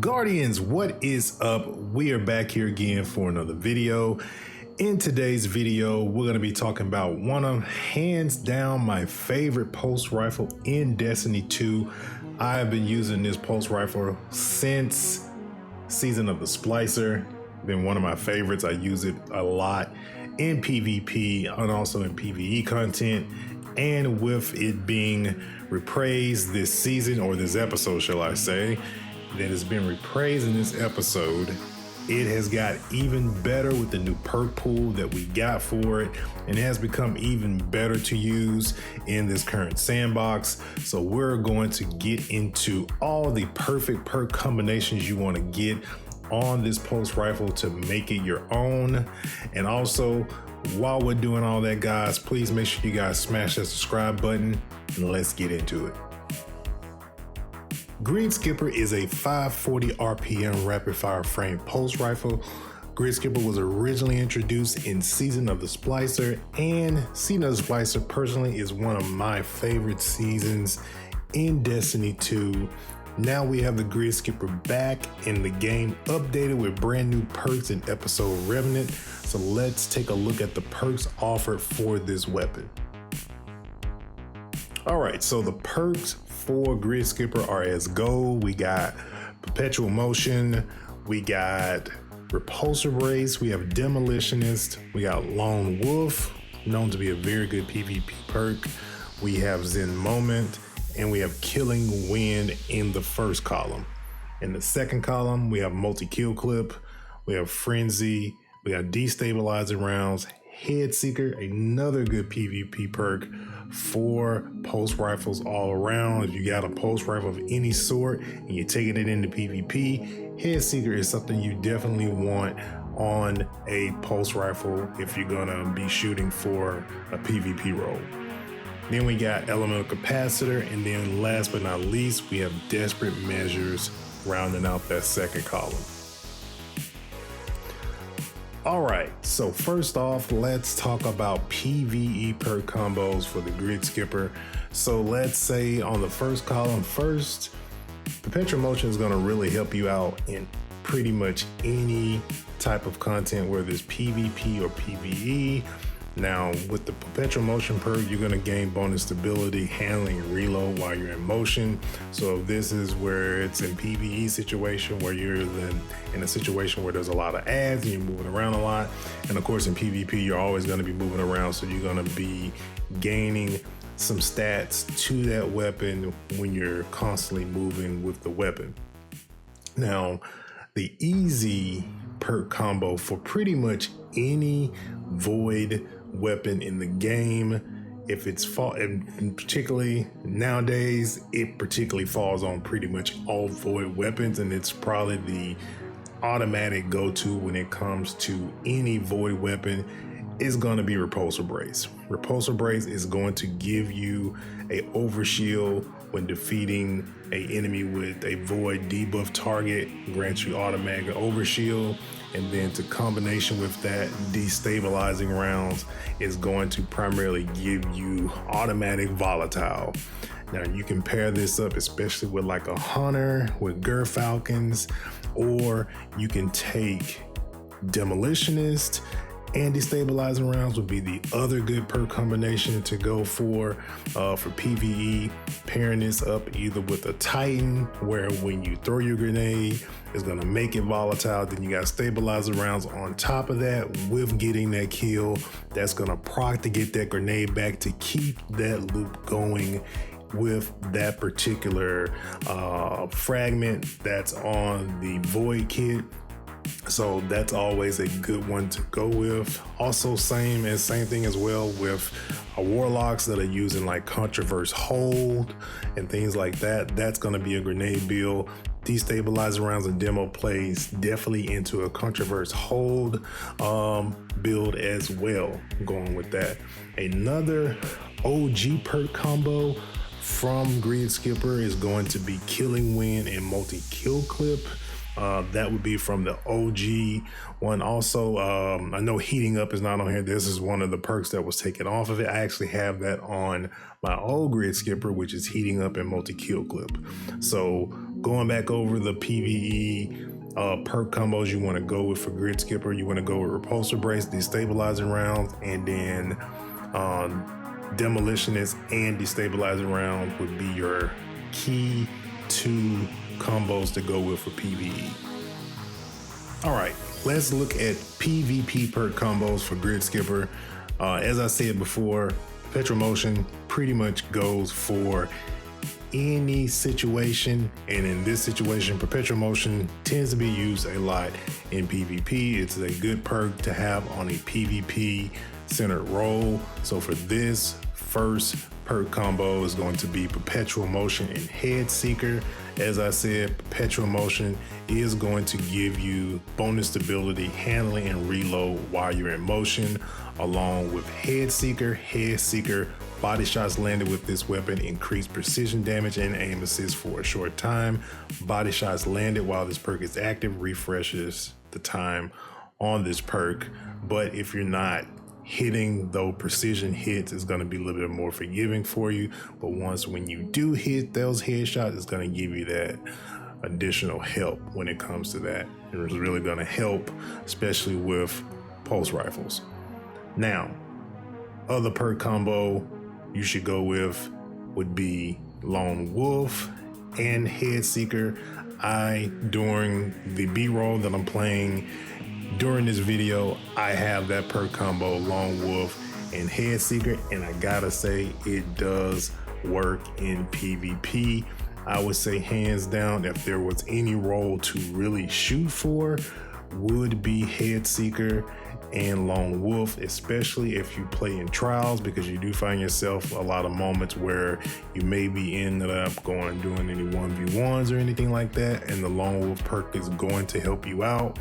Guardians, what is up? We are back here again for another video. In today's video, we're going to be talking about one of hands down my favorite pulse rifle in Destiny 2. I have been using this pulse rifle since Season of the Splicer. Been one of my favorites. I use it a lot in PvP and also in PvE content. And with it being repraised this season, or this episode, shall I say, that has been repraised in this episode, it has got even better with the new perk pool that we got for it, and it has become even better to use in this current sandbox. So we're going to get into all the perfect perk combinations you want to get on this pulse rifle to make it your own. And also, while we're doing all that, guys, please make sure you guys smash that subscribe button and let's get into it. Gridskipper is a 540 RPM rapid fire frame pulse rifle. Gridskipper was originally introduced in Season of the Splicer, and Season of the Splicer personally is one of my favorite seasons in Destiny 2. Now we have the Gridskipper back in the game, updated with brand new perks in episode Revenant. So let's take a look at the perks offered for this weapon. All right, so the perks for Gridskipper are as go. We got Perpetual Motion, we got Repulsor Brace, we have Demolitionist, we got Lone Wolf, known to be a very good PvP perk. We have Zen Moment, and we have Killing Wind in the first column. In the second column, we have Multi-Kill Clip, we have Frenzy, we got Destabilizing Rounds, Head Seeker, another good PvP perk for pulse rifles all around. If you got a pulse rifle of any sort and you're taking it into PvP, Head Seeker is something you definitely want on a pulse rifle if you're gonna be shooting for a PvP role. Then we got Elemental Capacitor, and then last but not least, we have Desperate Measures rounding out that second column. All right, so first off, let's talk about PvE perk combos for the Gridskipper. So let's say on the first column first, Perpetual Motion is gonna really help you out in pretty much any type of content, whether it's PvP or PvE. Now, with the Perpetual Motion perk, you're gonna gain bonus stability, handling, and reload while you're in motion. So if this is where it's in PvE situation, where you're then in a situation where there's a lot of ads and you're moving around a lot. And of course, in PvP, you're always gonna be moving around. So you're gonna be gaining some stats to that weapon when you're constantly moving with the weapon. Now, the easy perk combo for pretty much any void weapon in the game, if it's and particularly nowadays, it particularly falls on pretty much all void weapons, and it's probably the automatic go-to when it comes to any void weapon, is going to be Repulsor Brace. Repulsor Brace is going to give you a overshield when defeating a enemy with a void debuff target, grants you automatic overshield, and then to combination with that, Destabilizing Rounds is going to primarily give you automatic volatile. Now you can pair this up especially with like a hunter with Gerfalcons, or you can take Demolitionist, and Destabilizing Rounds would be the other good perk combination to go for PvE, pairing this up either with a Titan, where when you throw your grenade, it's gonna make it volatile. Then you got Stabilizing Rounds on top of that with getting that kill. That's gonna proc to get that grenade back to keep that loop going with that particular fragment that's on the Void kit. So that's always a good one to go with. Also, same thing as well with warlocks that are using like Controverse Hold and things like that. That's going to be a grenade build. Destabilizing Rounds and demo plays definitely into a Controverse Hold build as well, going with that. Another OG perk combo from Gridskipper is going to be Killing Wind and Multi-Kill Clip. That would be from the OG one. Also, I know Heating Up is not on here. This is one of the perks that was taken off of it. I actually have that on my old Gridskipper, which is Heating Up and Multi-Kill Clip. So going back over the PvE perk combos you want to go with for Gridskipper, you want to go with Repulsor Brace, Destabilizing Rounds, and then Demolitionist and Destabilizing Round would be your key 2 combos to go with for PvE. All right, let's look at PvP perk combos for Gridskipper. As I said before, Perpetual Motion pretty much goes for any situation, and in this situation, Perpetual Motion tends to be used a lot in PvP. It's a good perk to have on a PvP centered role. So for this first perk combo is going to be Perpetual Motion and Head Seeker. As I said, Perpetual Motion is going to give you bonus stability, handling, and reload while you're in motion, along with Head Seeker. Head Seeker, body shots landed with this weapon increase precision damage and aim assist for a short time. Body shots landed while this perk is active refreshes the time on this perk, but if you're not hitting, though, precision hits is going to be a little bit more forgiving for you, but when you do hit those headshots, it's going to give you that additional help when it comes to that. It's really going to help, especially with pulse rifles. Now, other perk combo you should go with would be Lone Wolf and Head Seeker. During the B-roll that I'm playing during this video, I have that perk combo, Lone Wolf and Head Seeker, and I gotta say it does work in PvP. I would say hands down, if there was any role to really shoot for, would be Head Seeker and Lone Wolf, especially if you play in trials, because you do find yourself a lot of moments where you may be ended up doing any 1v1s or anything like that, and the Lone Wolf perk is going to help you out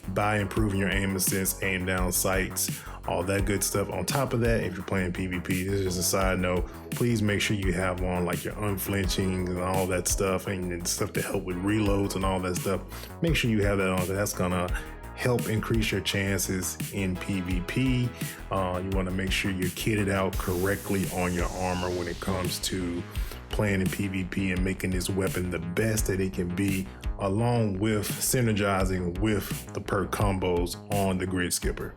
by improving your aim assist, aim down sights, all that good stuff. On top of that, if you're playing PvP, this is just a side note, please make sure you have on like your unflinching and all that stuff, and stuff to help with reloads and all that stuff. Make sure you have that on, that's gonna help increase your chances in PvP. You want to make sure you're kitted out correctly on your armor when it comes to playing in PvP and making this weapon the best that it can be, along with synergizing with the perk combos on the Gridskipper.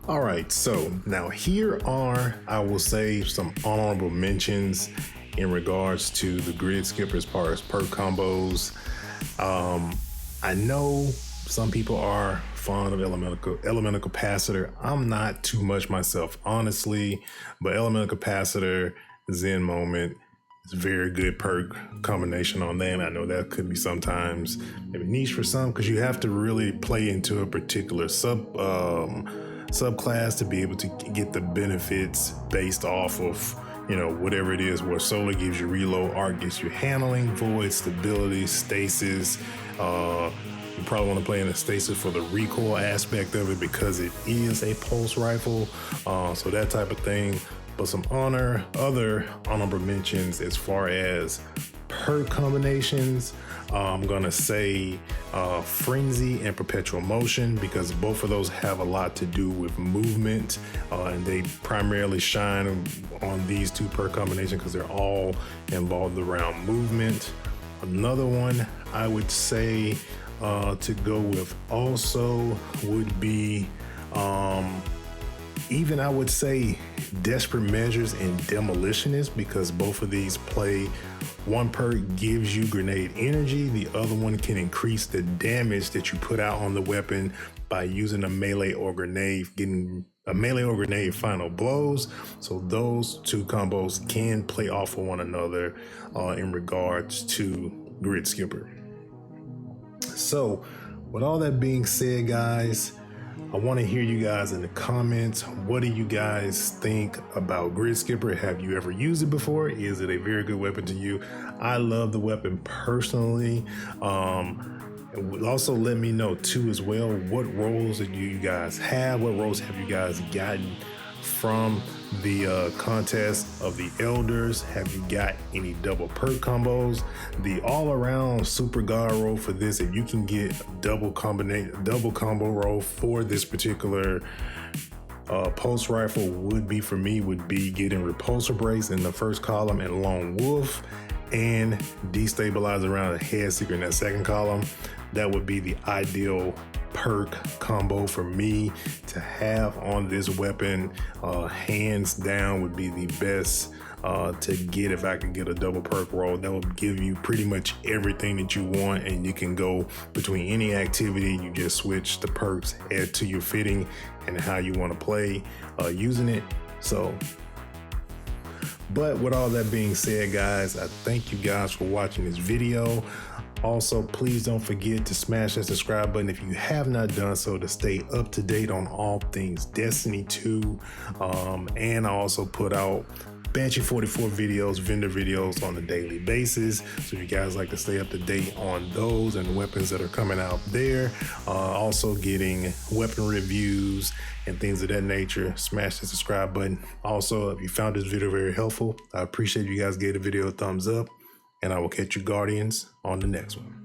All right, so now here are, I will say, some honorable mentions in regards to the Gridskipper as far as perk combos. I know some people are fond of Elemental Capacitor. I'm not too much myself, honestly, but Elemental Capacitor, Zen Moment, is a very good perk combination on that. And I know that could be sometimes maybe niche for some, because you have to really play into a particular subclass to be able to get the benefits based off of, you know, whatever it is, where Solar gives you reload, Arc gives you handling, Void, stability, stasis. You probably want to play in a stasis for the recoil aspect of it, because it is a pulse rifle, so that type of thing. But some other honorable mentions as far as perk combinations, I'm gonna say Frenzy and Perpetual Motion, because both of those have a lot to do with movement, and they primarily shine on these two perk combinations because they're all involved around movement. Another one I would say to go with also would be even I would say Desperate Measures and Demolitionist, because both of these play, one perk gives you grenade energy, the other one can increase the damage that you put out on the weapon by using a melee or grenade, getting a melee or grenade final blows. So those two combos can play off of one another in regards to Gridskipper. So with all that being said, guys, I want to hear you guys in the comments. What do you guys think about Gridskipper? Have you ever used it before? Is it a very good weapon to you? I love the weapon personally. Also let me know too as well, what roles do you guys have? What roles have you guys gotten from the contest of the elders? Have you got any double perk combos? The all-around super god roll for this, if you can get double combo roll for this particular pulse rifle, would be for me, would be getting Repulsor Brace in the first column and Lone Wolf. and destabilize around the head secret in that second column, that would be the ideal perk combo for me to have on this weapon. Hands down would be the best to get if I could get a double perk roll. That will give you pretty much everything that you want, and you can go between any activity. You just switch the perks, add to your fitting and how you want to play using it. But with all that being said, guys, I thank you guys for watching this video. Also, please don't forget to smash that subscribe button if you have not done so, to stay up to date on all things Destiny 2. And I also put out Banshee 44 videos, vendor videos on a daily basis. So if you guys like to stay up to date on those and weapons that are coming out there, also getting weapon reviews and things of that nature, smash the subscribe button. Also, if you found this video very helpful, I appreciate you guys gave the video a thumbs up, and I will catch you Guardians on the next one.